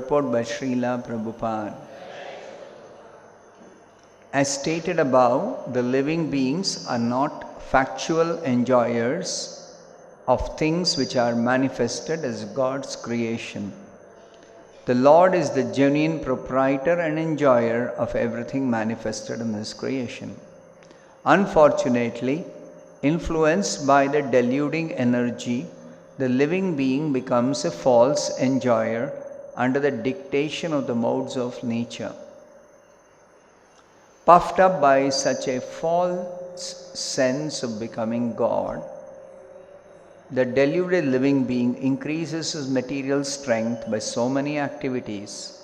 Purport by Srila Prabhupada. As stated above, the living beings are not factual enjoyers of things which are manifested as God's creation. The Lord is the genuine proprietor and enjoyer of everything manifested in His creation. Unfortunately, influenced by the deluding energy, the living being becomes a false enjoyer under the dictation of the modes of nature. Puffed up by such a false sense of becoming God, the deluded living being increases his material strength by so many activities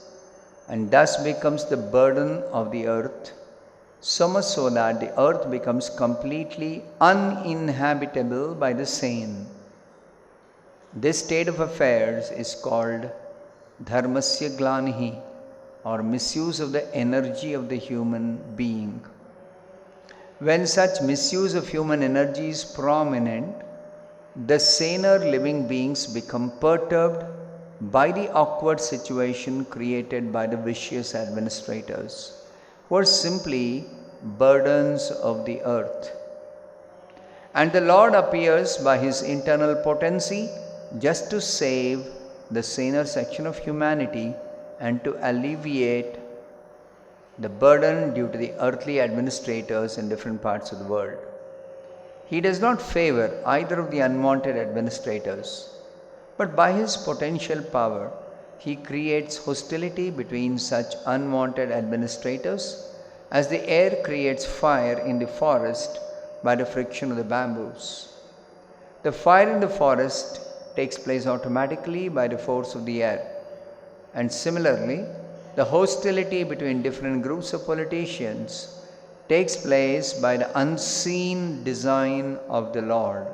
and thus becomes the burden of the earth, so much so that the earth becomes completely uninhabitable by the sane. This state of affairs is called dharmasya glanihi, or misuse of the energy of the human being. When such misuse of human energy is prominent, the saner living beings become perturbed by the awkward situation created by the vicious administrators, who are simply burdens of the earth. And the Lord appears by His internal potency just to save the saner section of humanity and to alleviate the burden due to the earthly administrators in different parts of the world. He does not favor either of the unwanted administrators, but by His potential power, He creates hostility between such unwanted administrators as the air creates fire in the forest by the friction of the bamboos. The fire in the forest takes place automatically by the force of the air. And similarly, the hostility between different groups of politicians takes place by the unseen design of the Lord.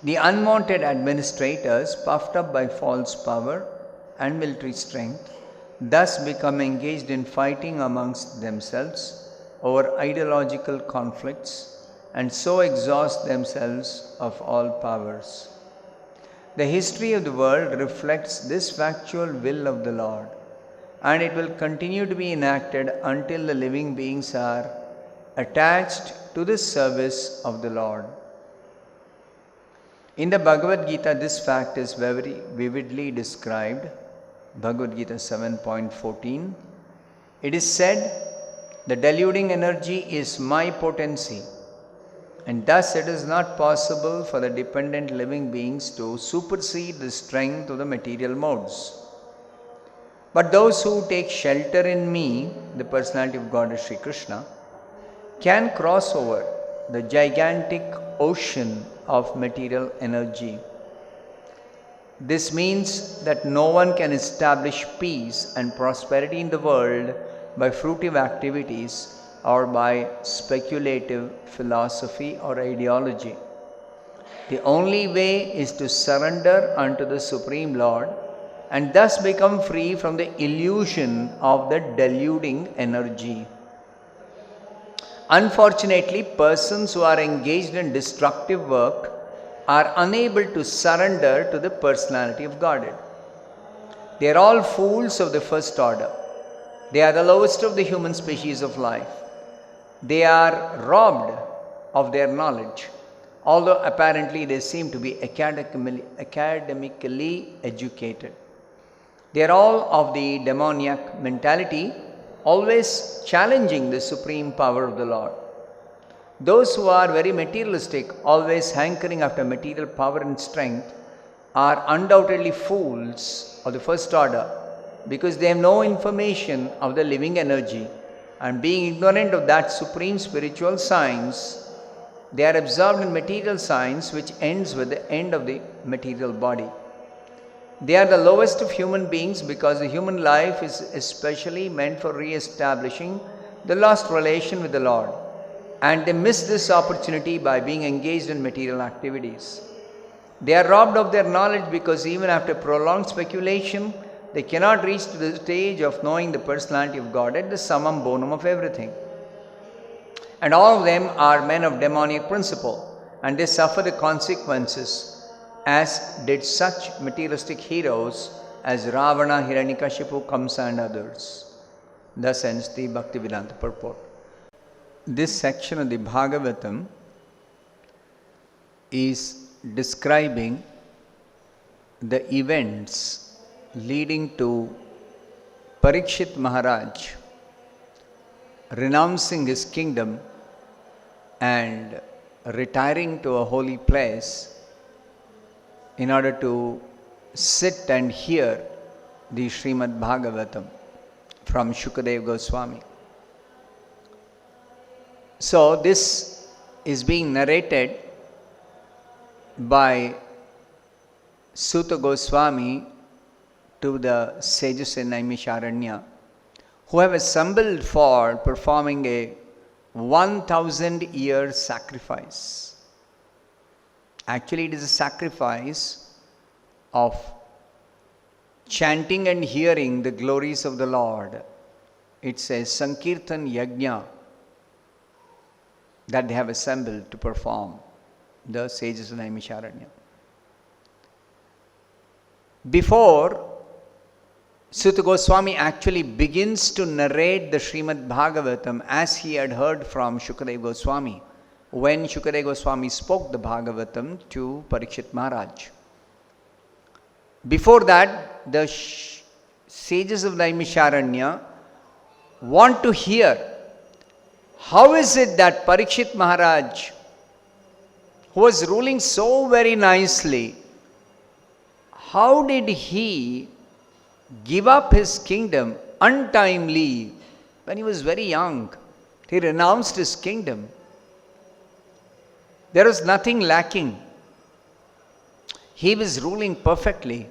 The unwanted administrators, puffed up by false power and military strength, thus become engaged in fighting amongst themselves over ideological conflicts and so exhaust themselves of all powers. The history of the world reflects this factual will of the Lord, and it will continue to be enacted until the living beings are attached to the service of the Lord. In the Bhagavad Gita, this fact is very vividly described. Bhagavad Gita 7.14. It is said, "The deluding energy is my potency, and thus it is not possible for the dependent living beings to supersede the strength of the material modes. But those who take shelter in me," the personality of God is Sri Krishna, "can cross over the gigantic ocean of material energy." This means that no one can establish peace and prosperity in the world by fruitive activities or by speculative philosophy or ideology. The only way is to surrender unto the Supreme Lord and thus become free from the illusion of the deluding energy. Unfortunately, persons who are engaged in destructive work are unable to surrender to the personality of Godhead. They are all fools of the first order. They are the lowest of the human species of life. They are robbed of their knowledge, although apparently they seem to be academically educated. They are all of the demoniac mentality, always challenging the supreme power of the Lord. Those who are very materialistic, always hankering after material power and strength, are undoubtedly fools of the first order because they have no information of the living energy, and being ignorant of that supreme spiritual science, they are absorbed in material science, which ends with the end of the material body. They are the lowest of human beings because the human life is especially meant for re-establishing the lost relation with the Lord, and they miss this opportunity by being engaged in material activities. They are robbed of their knowledge because even after prolonged speculation, they cannot reach to the stage of knowing the personality of Godhead, the summum bonum of everything. And all of them are men of demoniac principle, and they suffer the consequences as did such materialistic heroes as Ravana, Hiranyakashipu, Kamsa and others. Thus ends the Bhaktivedanta purport. This section of the Bhagavatam is describing the events leading to Parikshit Maharaj renouncing his kingdom and retiring to a holy place in order to sit and hear the Srimad-Bhagavatam from Shukadeva Goswami. So this is being narrated by Suta Goswami to the sages in Naimisharanya, who have assembled for performing a 1,000-year sacrifice. Actually, it is a sacrifice of chanting and hearing the glories of the Lord. It's a Sankirtan Yajna that they have assembled to perform, the sages of Naimisharanya. Before Suta Goswami actually begins to narrate the Srimad-Bhagavatam as he had heard from Shukadeva Goswami when Shukadeva Goswami spoke the Bhagavatam to Parikshit Maharaj. Before that, the sages of Naimisharanya want to hear how is it that Parikshit Maharaj, who was ruling so very nicely, how did he give up his kingdom untimely when he was very young? He renounced his kingdom. There was nothing lacking. He was ruling perfectly.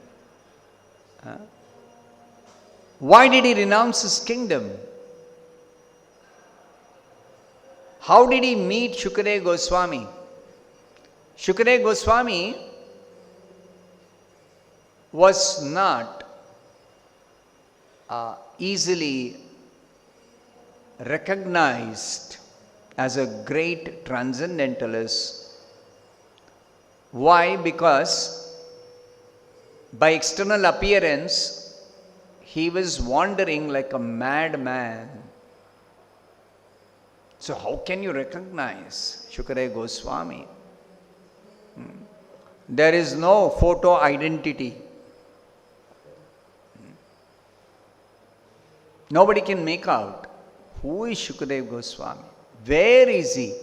Why did he renounce his kingdom? How did he meet Shukadeva Goswami? Shukadeva Goswami was not easily recognized as a great transcendentalist. Why? Because by external appearance, he was wandering like a madman. So how can you recognize Shukadeva Goswami? There is no photo identity. Nobody can make out who is Shukadeva Goswami. Where is he?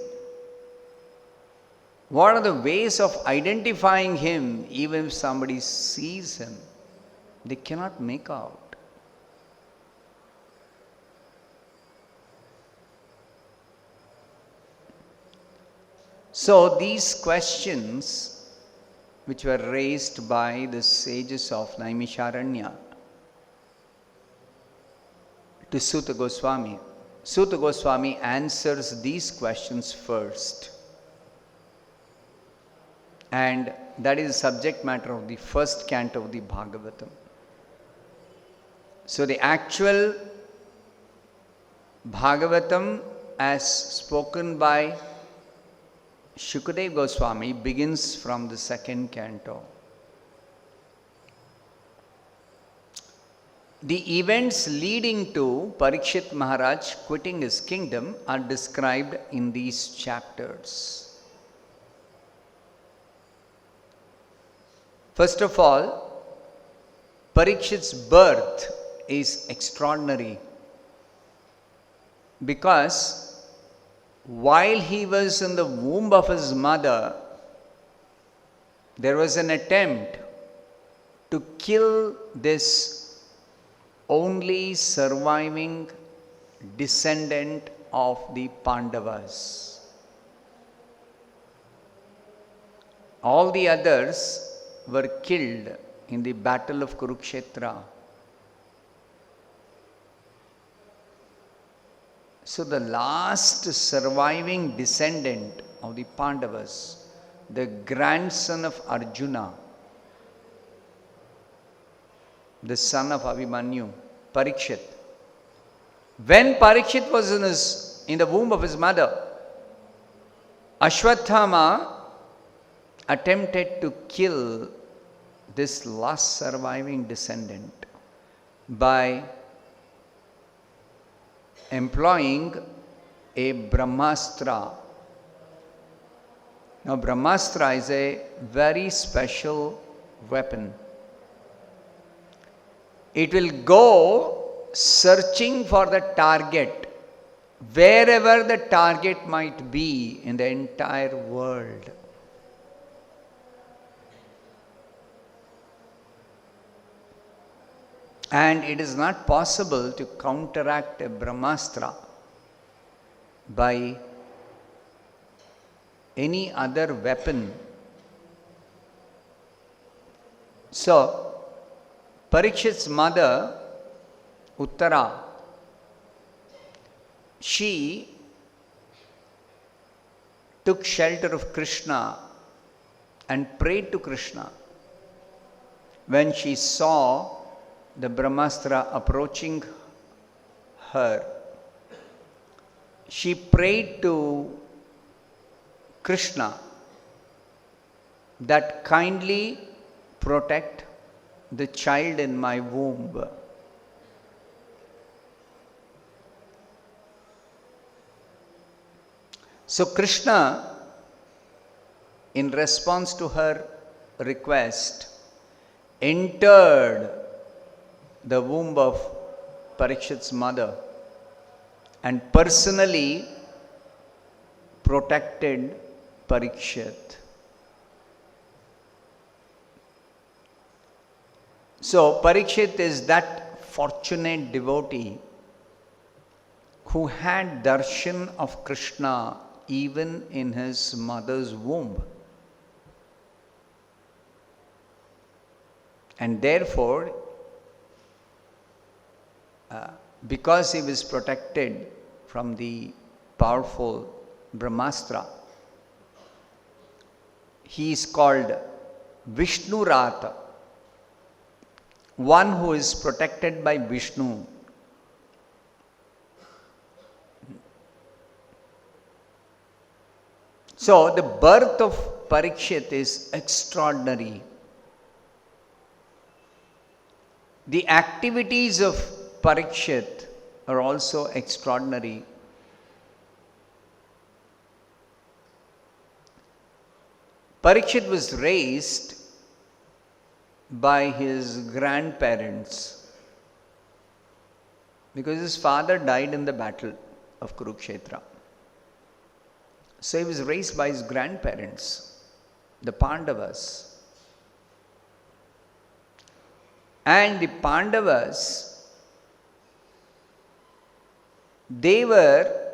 What are the ways of identifying him even if somebody sees him? They cannot make out. So these questions which were raised by the sages of Naimisharanya to Suta Goswami, Suta Goswami answers these questions first. And that is the subject matter of the first canto of the Bhagavatam. So the actual Bhagavatam as spoken by Shukadeva Goswami begins from the second canto. The events leading to Parikshit Maharaj quitting his kingdom are described in these chapters. First of all, Parikshit's birth is extraordinary because while he was in the womb of his mother, there was an attempt to kill this only surviving descendant of the Pandavas. All the others were killed in the battle of Kurukshetra. So the last surviving descendant of the Pandavas, the grandson of Arjuna, the son of Abhimanyu, Parikshit. When Parikshit was in the womb of his mother, Ashwatthama attempted to kill this last surviving descendant by employing a Brahmastra. Now, Brahmastra is a very special weapon. It will go searching for the target, wherever the target might be in the entire world. And it is not possible to counteract a Brahmastra by any other weapon. So, Parikshit's mother, Uttara, she took shelter of Krishna and prayed to Krishna when she saw the Brahmastra approaching her. She prayed to Krishna that kindly protect the child in my womb. So Krishna, in response to her request, entered the womb of Parikshit's mother and personally protected Parikshit. So Parikshit is that fortunate devotee who had darshan of Krishna even in his mother's womb. And therefore, because he was protected from the powerful Brahmastra, he is called Vishnurata, one who is protected by Vishnu. So the birth of Parikshit is extraordinary. The activities of Parikshit are also extraordinary. Parikshit was raised by his grandparents because his father died in the battle of Kurukshetra. So he was raised by his grandparents, the Pandavas. And the Pandavas, they were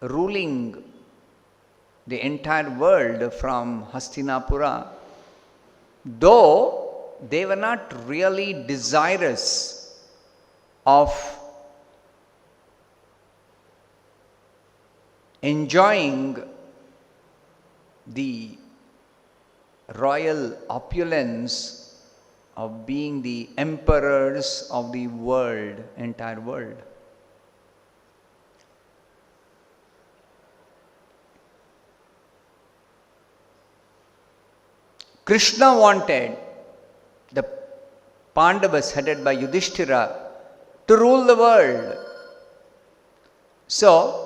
ruling the entire world from Hastinapura, though they were not really desirous of enjoying the royal opulence of being the emperors of the world, entire world. Krishna wanted the Pandavas headed by Yudhishthira to rule the world. So,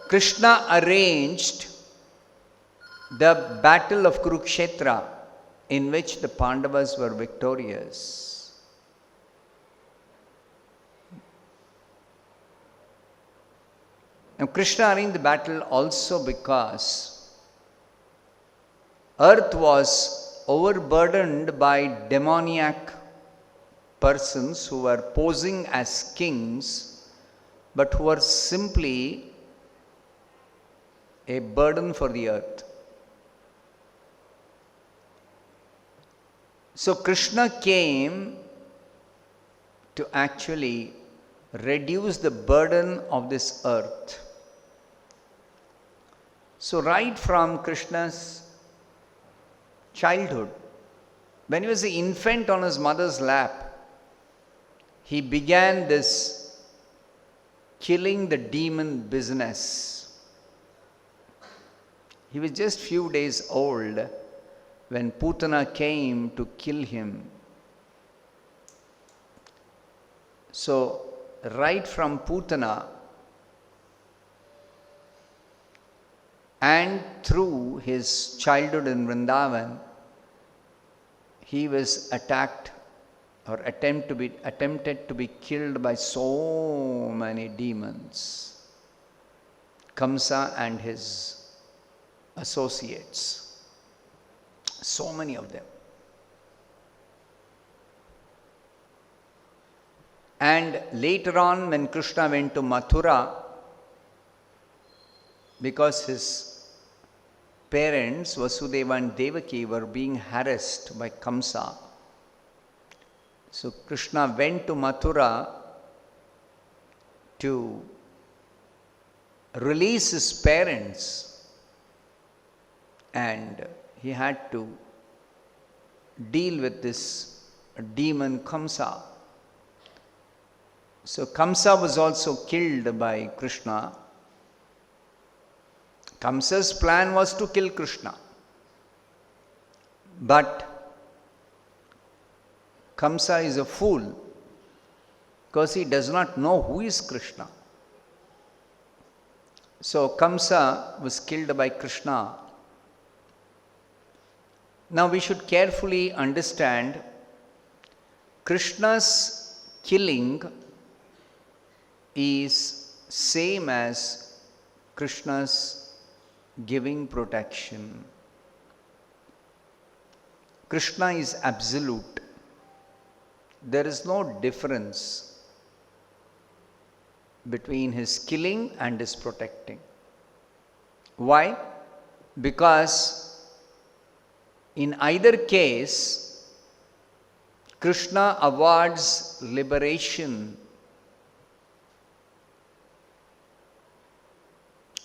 Krishna arranged the battle of Kurukshetra in which the Pandavas were victorious. Now, Krishna arranged the battle also because earth was overburdened by demoniac persons who were posing as kings but who were simply a burden for the earth. So Krishna came to actually reduce the burden of this earth. So right from Krishna's childhood, when he was an infant on his mother's lap, he began this killing the demon business. He was just few days old when Putana came to kill him. So, right from Putana and through his childhood in Vrindavan, he was attacked or attempted to be killed by so many demons, Kamsa and his associates, so many of them. And later on, when Krishna went to Mathura, because his parents, Vasudeva and Devaki, were being harassed by Kamsa, so Krishna went to Mathura to release his parents, and he had to deal with this demon Kamsa. So Kamsa was also killed by Krishna. Kamsa's plan was to kill Krishna. But Kamsa is a fool because he does not know who is Krishna. So Kamsa was killed by Krishna. Now we should carefully understand Krishna's killing is same as Krishna's giving protection. Krishna is absolute. There is no difference between his killing and his protecting. Why? Because in either case, Krishna awards liberation.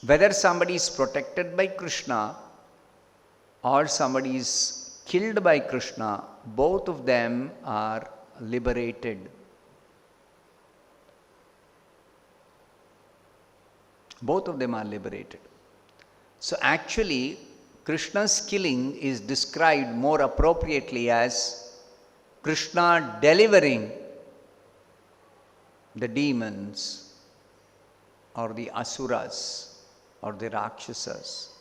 Whether somebody is protected by Krishna or somebody is killed by Krishna, both of them are liberated. Both of them are liberated. So actually, Krishna's killing is described more appropriately as Krishna delivering the demons or the asuras or the Rakshasas.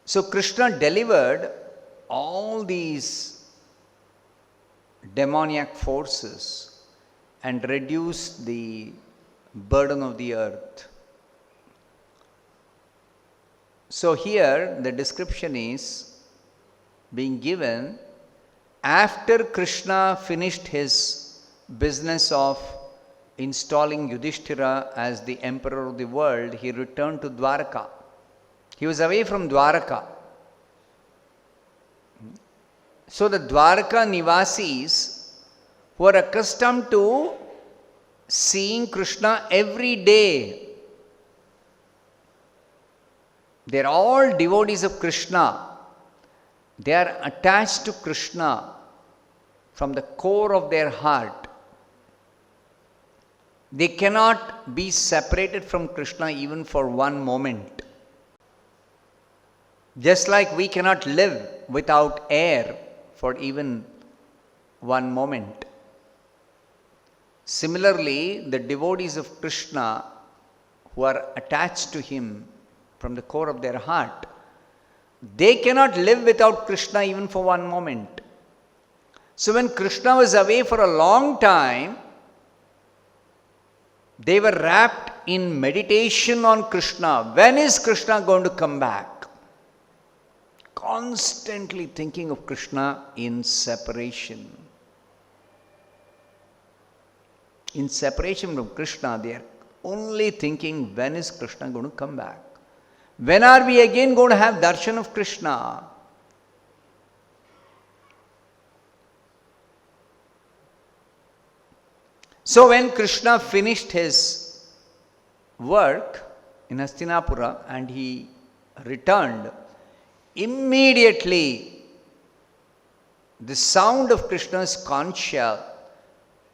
So Krishna delivered all these demoniac forces and reduced the burden of the earth. So here the description is being given after Krishna finished his business of installing Yudhishthira as the emperor of the world. He returned to Dwaraka. He was away from Dwaraka. So the Dwaraka Nivasis who are accustomed to seeing Krishna every day, they are all devotees of Krishna. They are attached to Krishna from the core of their heart. They cannot be separated from Krishna even for one moment. Just like we cannot live without air for even one moment. Similarly, the devotees of Krishna who are attached to him from the core of their heart, they cannot live without Krishna even for one moment. So when Krishna was away for a long time, they were wrapped in meditation on Krishna. When is Krishna going to come back? Constantly thinking of Krishna in separation. In separation from Krishna, they are only thinking, when is Krishna going to come back? When are we again going to have darshan of Krishna? So when Krishna finished his work in Hastinapura and he returned, immediately the sound of Krishna's conch shell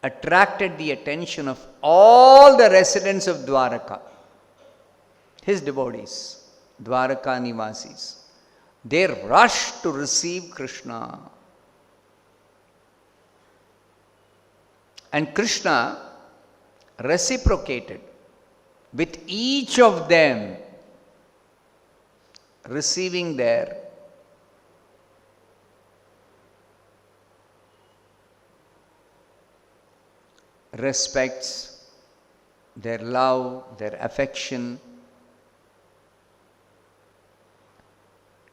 attracted the attention of all the residents of Dwaraka. his devotees, Dwaraka Nivasis, they rushed to receive Krishna. And Krishna reciprocated with each of them receiving their respects, their love, their affection,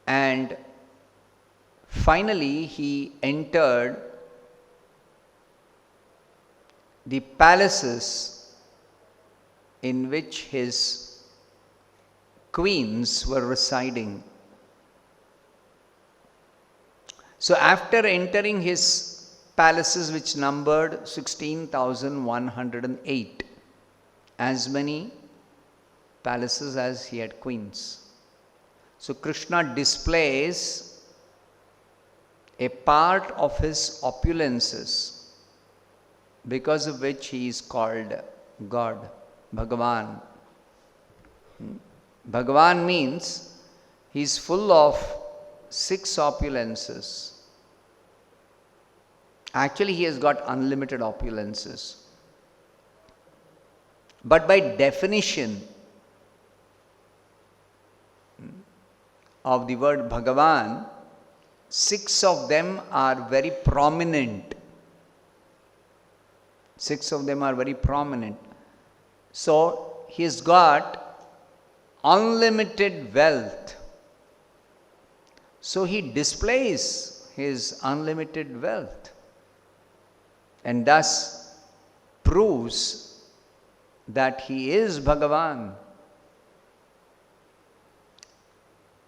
and finally he entered the palaces in which his queens were residing. So after entering his palaces, which numbered 16,108, as many palaces as he had queens. So Krishna displays a part of his opulences, because of which he is called God, Bhagavan. Bhagavan means he is full of 6 opulences. Actually, he has got unlimited opulences. But by definition of the word Bhagavan, 6 of them are very prominent. 6 of them are very prominent. So, he has got unlimited wealth. So, he displays his unlimited wealth and thus proves that he is Bhagavan.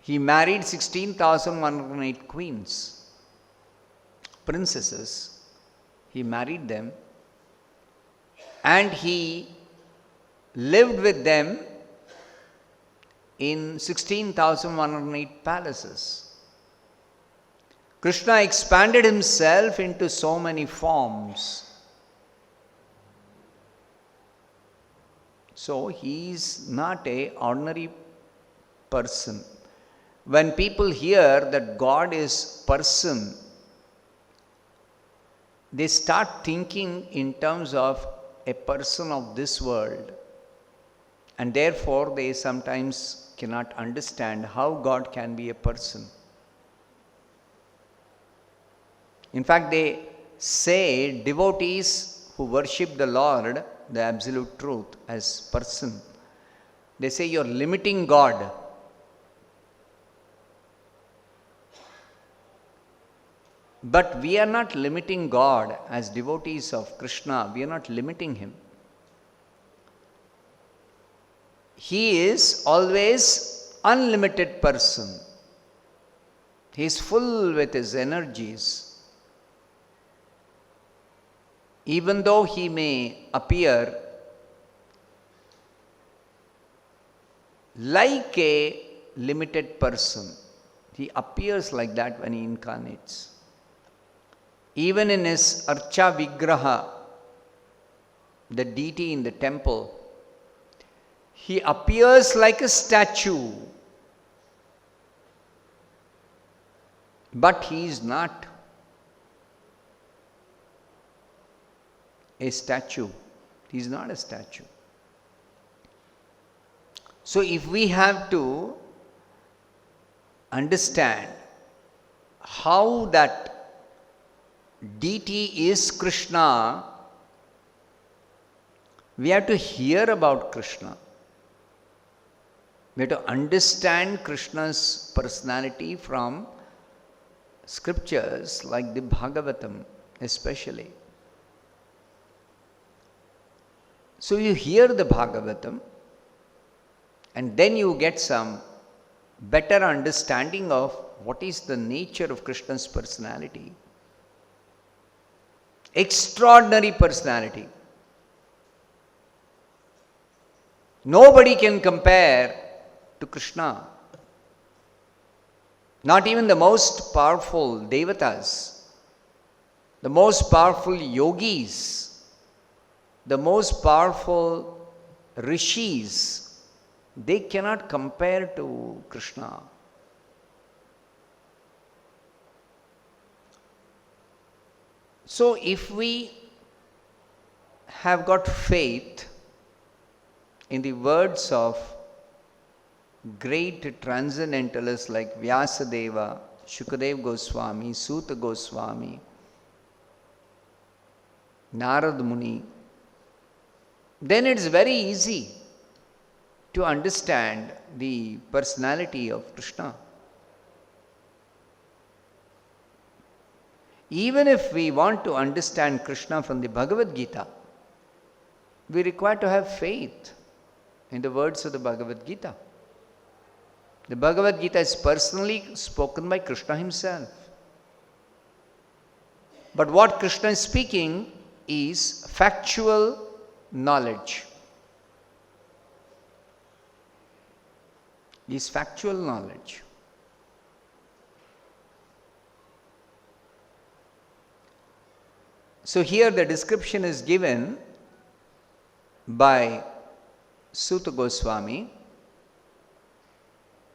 He married 16,108 queens, princesses. He married them and he lived with them in 16,108 palaces. Krishna expanded himself into so many forms. So he is not an ordinary person. When people hear that God is person, they start thinking in terms of a person of this world. And therefore they sometimes cannot understand how God can be a person. In fact, they say devotees who worship the Lord, the absolute truth, as person, they say you are limiting God. But we are not limiting God as devotees of Krishna. We are not limiting him. He is always unlimited person. He is full with his energies. Even though he may appear like a limited person, he appears like that when he incarnates. Even in his Archa Vigraha, the deity in the temple, he appears like a statue. But he is not a statue. He is not a statue. So if we have to understand how that deity is Krishna, we have to hear about Krishna. We have to understand Krishna's personality from scriptures like the Bhagavatam especially. So you hear the Bhagavatam and then you get some better understanding of what is the nature of Krishna's personality. Extraordinary personality. Nobody can compare to Krishna. Not even the most powerful devatas, the most powerful yogis, the most powerful rishis, they cannot compare to Krishna. So if we have got faith in the words of great transcendentalists like Vyasadeva, Shukadev Goswami, Suta Goswami, Narad Muni, then it's very easy to understand the personality of Krishna. Even if we want to understand Krishna from the Bhagavad Gita, we require to have faith in the words of the Bhagavad Gita. The Bhagavad Gita is personally spoken by Krishna himself. But what Krishna is speaking is factual knowledge. Is factual knowledge. So here the description is given by Suta Goswami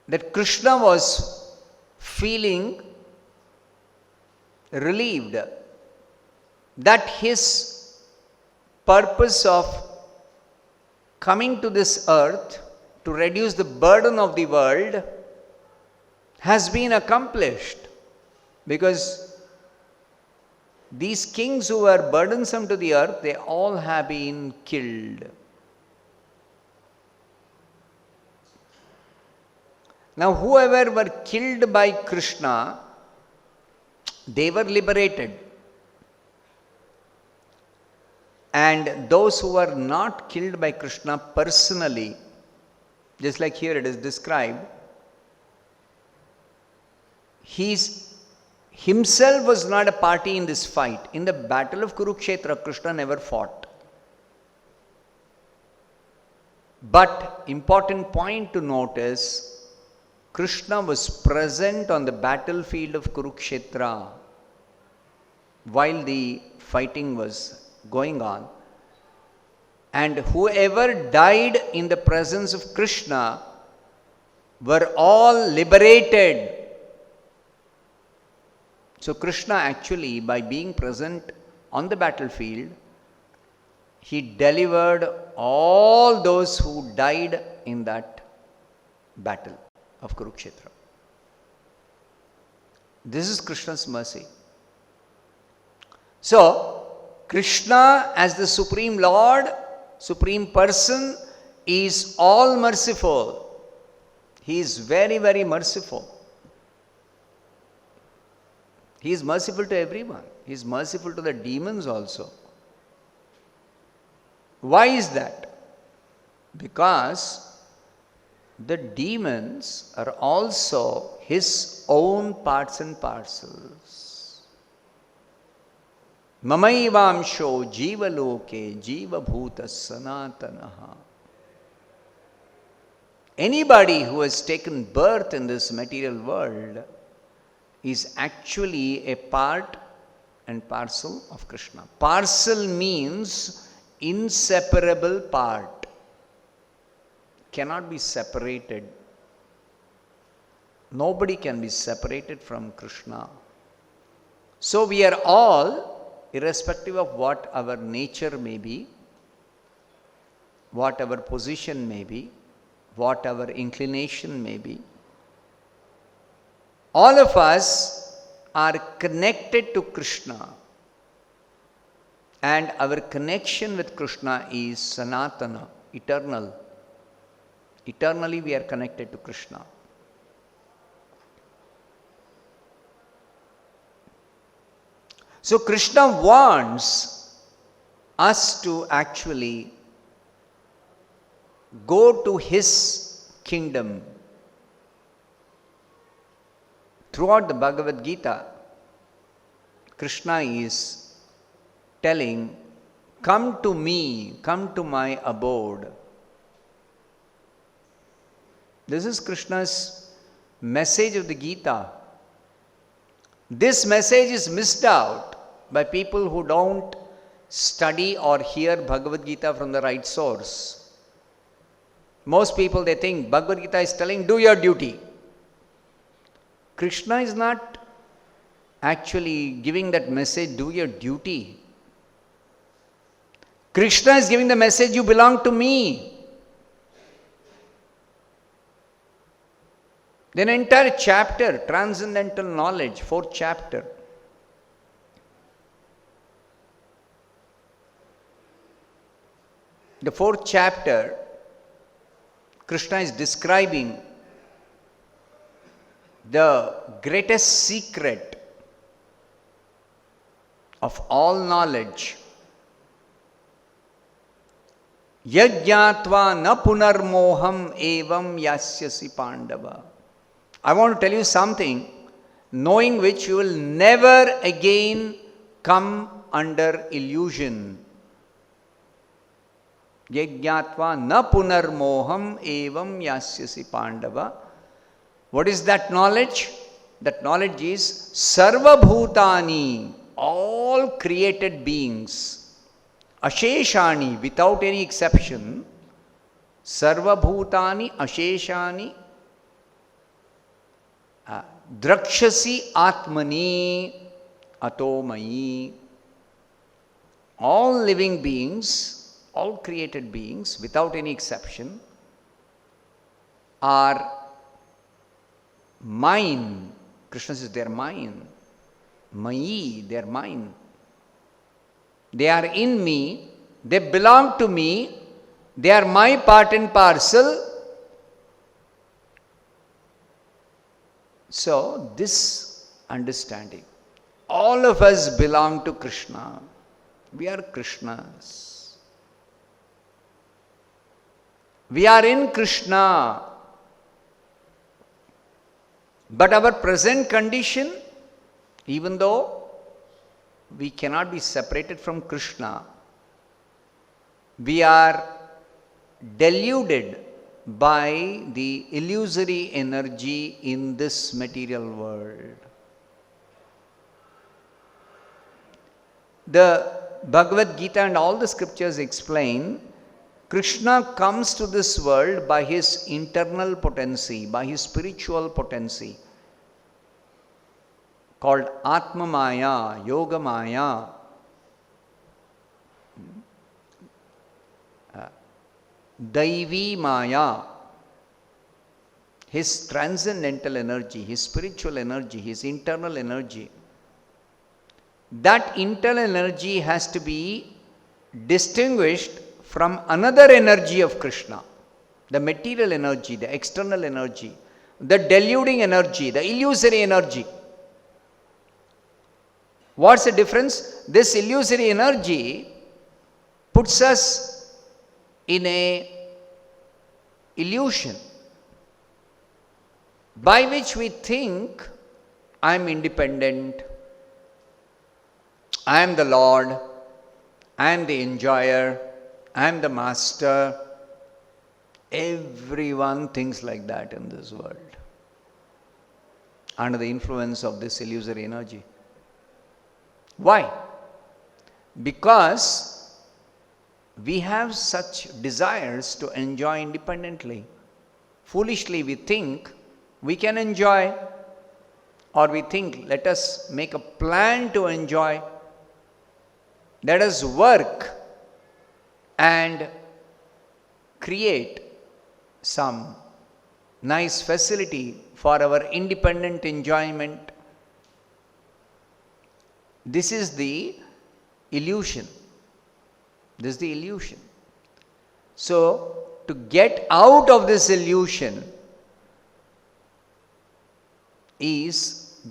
that Krishna was feeling relieved that his purpose of coming to this earth to reduce the burden of the world has been accomplished, because these kings who were burdensome to the earth, they all have been killed. Now whoever were killed by Krishna, they were liberated. And those who were not killed by Krishna personally, just like here it is described, he himself was not a party in this fight. In the battle of Kurukshetra, Krishna never fought. But important point to note is, Krishna was present on the battlefield of Kurukshetra while the fighting was going on. And whoever died in the presence of Krishna were all liberated. So Krishna actually, by being present on the battlefield, he delivered all those who died in that battle of Kurukshetra. This is Krishna's mercy. So, Krishna as the Supreme Lord, Supreme Person, is all merciful. He is very, very merciful. He is merciful to everyone. He is merciful to the demons also. Why is that? Because the demons are also his own parts and parcels. Mamaivamsho jiva loke jiva bhuta sanatanaha. Anybody who has taken birth in this material world is actually a part and parcel of Krishna. Parcel means inseparable part. Cannot be separated. Nobody can be separated from Krishna. So we are all, irrespective of what our nature may be, what our position may be, what our inclination may be, all of us are connected to Krishna, and our connection with Krishna is Sanatana, eternal. Eternally we are connected to Krishna. So Krishna wants us to actually go to his kingdom. Throughout the Bhagavad Gita, Krishna is telling, come to me, come to my abode. This is Krishna's message of the Gita. This message is missed out by people who don't study or hear Bhagavad Gita from the right source. Most people, they think Bhagavad Gita is telling, do your duty. Krishna is not actually giving that message, do your duty. Krishna is giving the message, you belong to me. Then an entire chapter, Transcendental Knowledge, 4th chapter. The 4th chapter, Krishna is describing the greatest secret of all knowledge. Yajñātvā na punarmoham evam yasyasi pandava. I want to tell you something, knowing which you will never again come under illusion. Yajñātvā na punarmoham evam yasyasi pandava. What is that knowledge? That knowledge is sarva bhutani, all created beings, asheshani, without any exception, sarva bhutani asheshani, drakshasi atmani atomayi. All living beings, all created beings, without any exception, are mine. Krishna says they are mine. Mayi, they are mine. They are in me, they belong to me, they are my part and parcel. So, this understanding, all of us belong to Krishna. We are Krishnas. We are in Krishna. But our present condition, even though we cannot be separated from Krishna, we are deluded by the illusory energy in this material world. The Bhagavad Gita and all the scriptures explain Krishna comes to this world by his internal potency, by his spiritual potency, called Atma Maya, Yoga Maya. Daivi Maya, his transcendental energy, his spiritual energy, his internal energy. That internal energy has to be distinguished from another energy of Krishna, the material energy, the external energy, the deluding energy, the illusory energy. What's the difference? This illusory energy puts us in a illusion by which we think I am independent, I am the Lord, I am the enjoyer, I am the master. Everyone thinks like that in this world under the influence of this illusory energy. Why? Because we have such desires to enjoy independently. Foolishly we think we can enjoy, or we think let us make a plan to enjoy. Let us work and create some nice facility for our independent enjoyment. This is the illusion. This is the illusion. So, to get out of this illusion is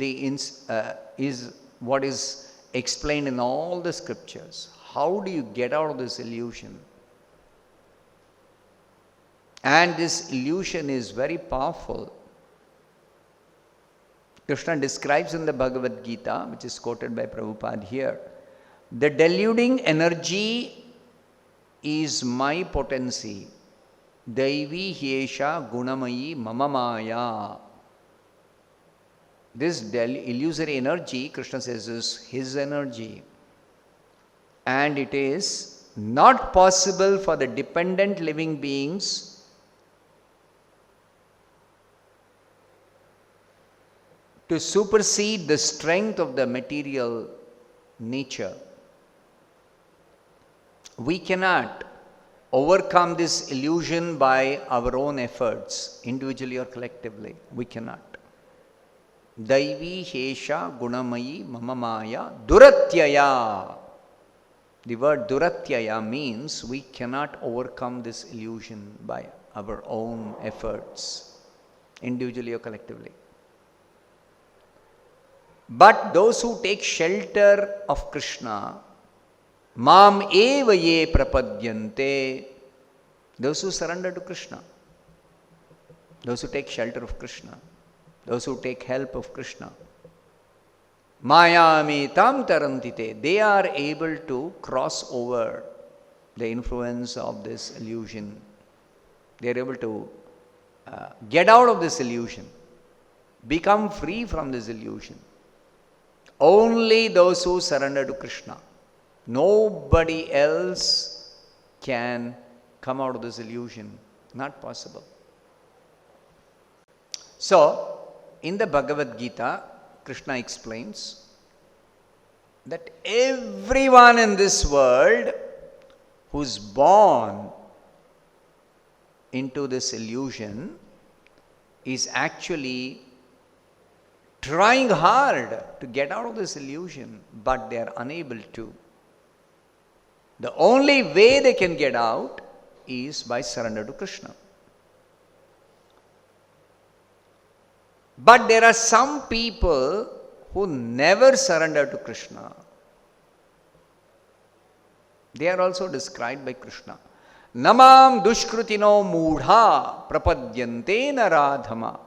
what is explained in all the scriptures. How do you get out of this illusion? And this illusion is very powerful. Krishna describes in the Bhagavad Gita, which is quoted by Prabhupada here, the deluding energy is my potency. Daivi hyesha gunamayi mama maya. This illusory energy, Krishna says, is his energy. And it is not possible for the dependent living beings to supersede the strength of the material nature. We cannot overcome this illusion by our own efforts, individually or collectively. We cannot. Daivi Hesha Gunamayi Mamamaya Duratyaya. The word Duratyaya means we cannot overcome this illusion by our own efforts, individually or collectively. But those who take shelter of Krishna, Mam eva ye prapadyante, those who surrender to Krishna, those who take shelter of Krishna, those who take help of Krishna, Mayami tam tarantite, they are able to cross over the influence of this illusion. They are able to get out of this illusion, become free from this illusion. Only those who surrender to Krishna. Nobody else can come out of this illusion. Not possible. So, in the Bhagavad Gita, Krishna explains that everyone in this world who's born into this illusion is actually trying hard to get out of this illusion, but they are unable to. The only way they can get out is by surrender to Krishna. But there are some people who never surrender to Krishna. They are also described by Krishna. Namam dushkrutino mudha prapadyante naradhama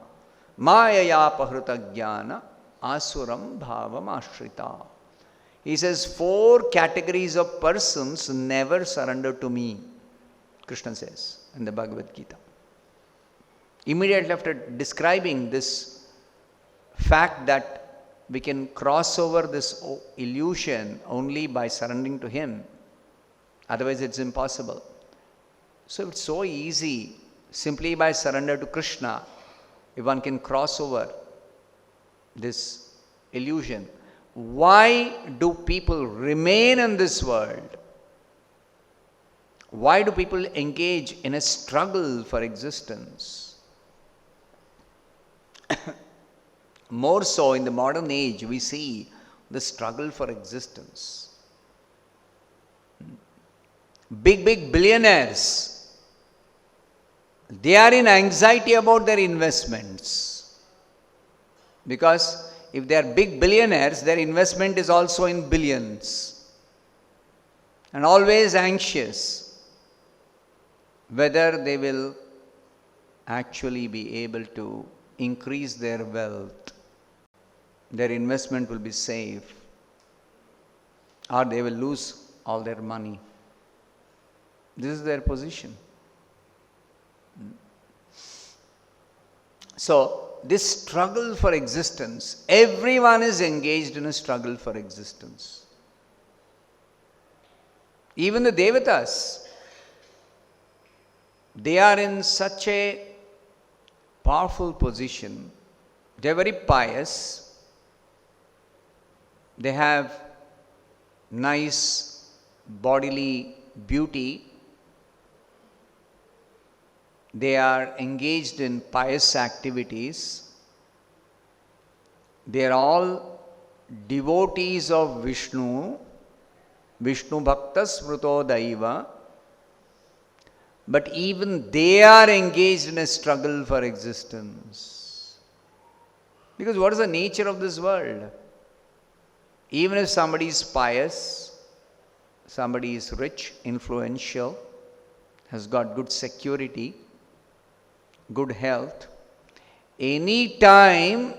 mayaya pahruta jnana asuram bhavam ashrita. He says 4 categories of persons never surrender to me, Krishna says in the Bhagavad Gita. Immediately after describing this fact that we can cross over this illusion only by surrendering to Him, otherwise it's impossible. So it's so easy, simply by surrender to Krishna, if one can cross over this illusion. Why do people remain in this world? Why do people engage in a struggle for existence? More so in the modern age, we see the struggle for existence. Big billionaires, they are in anxiety about their investments. Because if they are big billionaires, their investment is also in billions. And always anxious whether they will actually be able to increase their wealth, their investment will be safe, or they will lose all their money. This is their position. So, this struggle for existence, everyone is engaged in a struggle for existence. Even the devatas, they are in such a powerful position. They are very pious. They have nice bodily beauty. They are engaged in pious activities. They are all devotees of Vishnu, Vishnu Bhaktas Smruto Daiva. But even they are engaged in a struggle for existence. Because what is the nature of this world? Even if somebody is pious, somebody is rich, influential, has got good security, good health, any time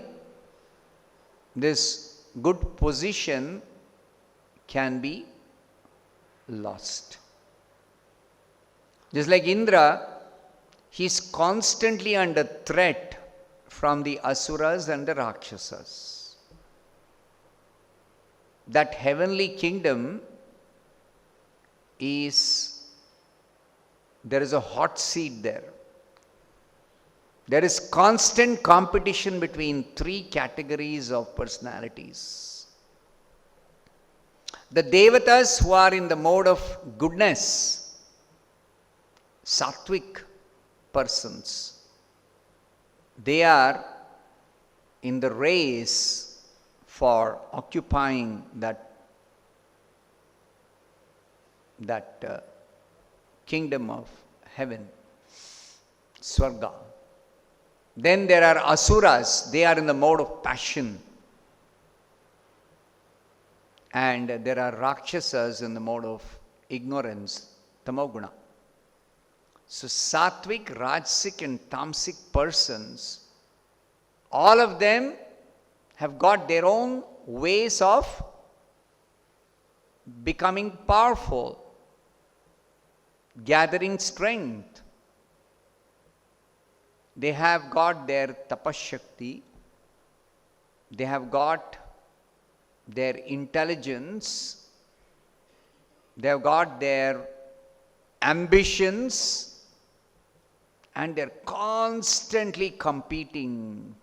this good position can be lost. Just like Indra, he is constantly under threat from the Asuras and the Rakshasas. That heavenly kingdom is, there is a hot seat there. There is constant competition between three categories of personalities. The devatas who are in the mode of goodness, sattvic persons, they are in the race for occupying that kingdom of heaven, Swarga. Then there are asuras, they are in the mode of passion. And there are rakshasas in the mode of ignorance, tamoguna. So sattvic, rajasic and tamasic persons, all of them have got their own ways of becoming powerful, gathering strength. They have got their tapashakti, they have got their intelligence, they have got their ambitions, and they're constantly competing.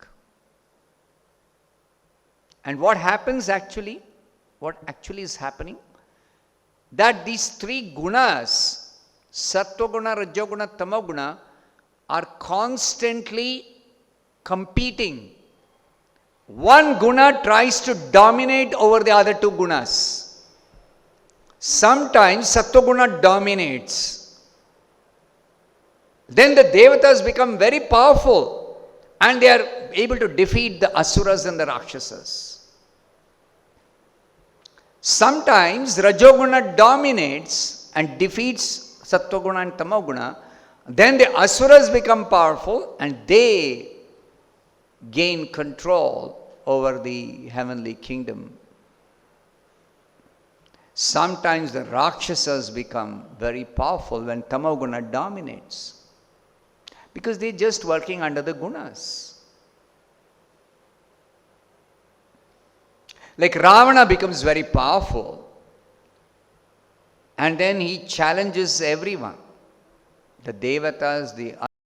And what happens actually? What actually is happening? That these three gunas, sattva-guna, rajoguna, tamoguna, are constantly competing. One guna tries to dominate over the other two gunas. Sometimes sattva-guna dominates. Then the devatas become very powerful and they are able to defeat the asuras and the rakshasas. Sometimes rajoguna dominates and defeats sattva-guna and tamoguna. Then the asuras become powerful and they gain control over the heavenly kingdom. Sometimes the rakshasas become very powerful when tamoguna dominates, because they're just working under the gunas. Like Ravana becomes very powerful and then he challenges everyone. The devatas, the